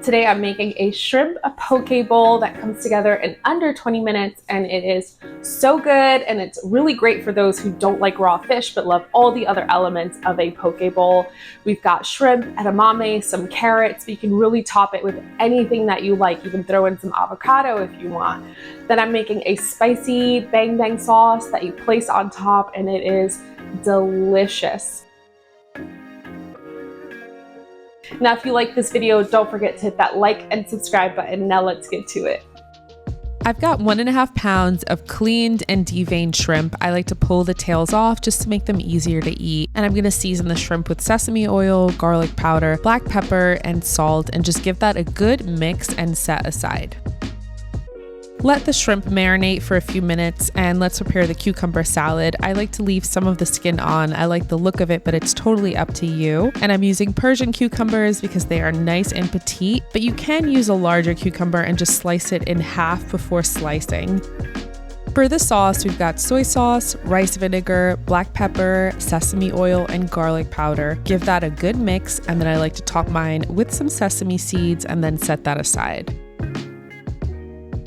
Today I'm making a shrimp poke bowl that comes together in under 20 minutes, and it is so good, and it's really great for those who don't like raw fish but love all the other elements of a poke bowl. We've got shrimp, edamame, some carrots, but you can really top it with anything that you like. You can throw in some avocado if you want. Then I'm making a spicy bang bang sauce that you place on top, and it is delicious. Now, if you like this video, don't forget to hit that like and subscribe button. Now let's get to it. I've got 1.5 pounds of cleaned and deveined shrimp. I like to pull the tails off just to make them easier to eat. And I'm gonna season the shrimp with sesame oil, garlic powder, black pepper, and salt, and just give that a good mix and set aside. Let the shrimp marinate for a few minutes, and let's prepare the cucumber salad. I like to leave some of the skin on. I like the look of it, but it's totally up to you. And I'm using Persian cucumbers because they are nice and petite, but you can use a larger cucumber and just slice it in half before slicing. For the sauce, we've got soy sauce, rice vinegar, black pepper, sesame oil, and garlic powder. Give that a good mix, and then I like to top mine with some sesame seeds and then set that aside.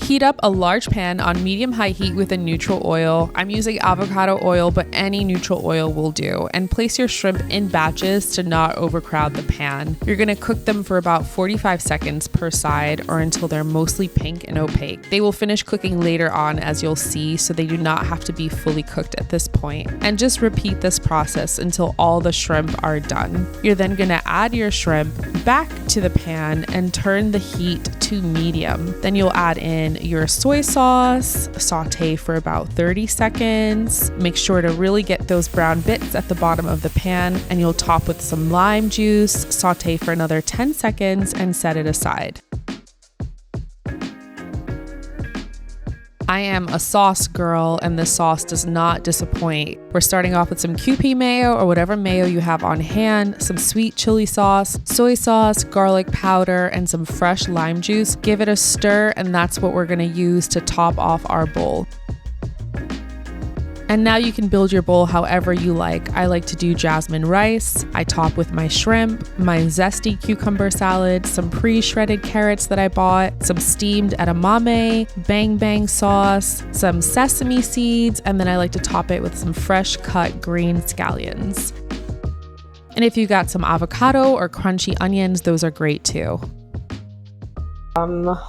Heat up a large pan on medium-high heat with a neutral oil. I'm using avocado oil, but any neutral oil will do. And place your shrimp in batches to not overcrowd the pan. You're gonna cook them for about 45 seconds per side, or until they're mostly pink and opaque. They will finish cooking later on, as you'll see, so they do not have to be fully cooked at this point. And just repeat this process until all the shrimp are done. You're then gonna add your shrimp back to the pan and turn the heat to medium. Then you'll add in your soy sauce, saute for about 30 seconds. Make sure to really get those brown bits at the bottom of the pan, and you'll top with some lime juice, saute for another 10 seconds, and set it aside. I am a sauce girl, and this sauce does not disappoint. We're starting off with some Kewpie mayo or whatever mayo you have on hand, some sweet chili sauce, soy sauce, garlic powder, and some fresh lime juice. Give it a stir, and that's what we're gonna use to top off our bowl. And now you can build your bowl however you like. I like to do jasmine rice. I top with my shrimp, my zesty cucumber salad, some pre-shredded carrots that I bought, some steamed edamame, bang bang sauce, some sesame seeds, and then I like to top it with some fresh cut green scallions. And if you got some avocado or crunchy onions, those are great too. Let's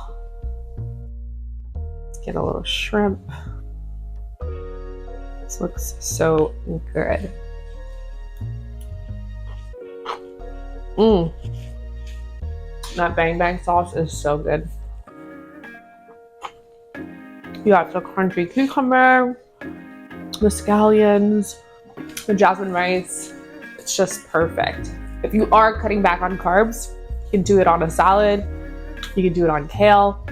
get a little shrimp. This looks so good. That bang bang sauce is so good. You got the crunchy cucumber, the scallions, the jasmine rice. It's just perfect. If you are cutting back on carbs, you can do it on a salad. You can do it on kale,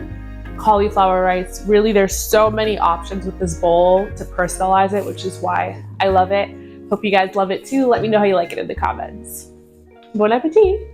cauliflower rice. Really, there's so many options with this bowl to personalize it, which is why I love it. Hope you guys love it too. Let me know how you like it in the comments. Bon appetit!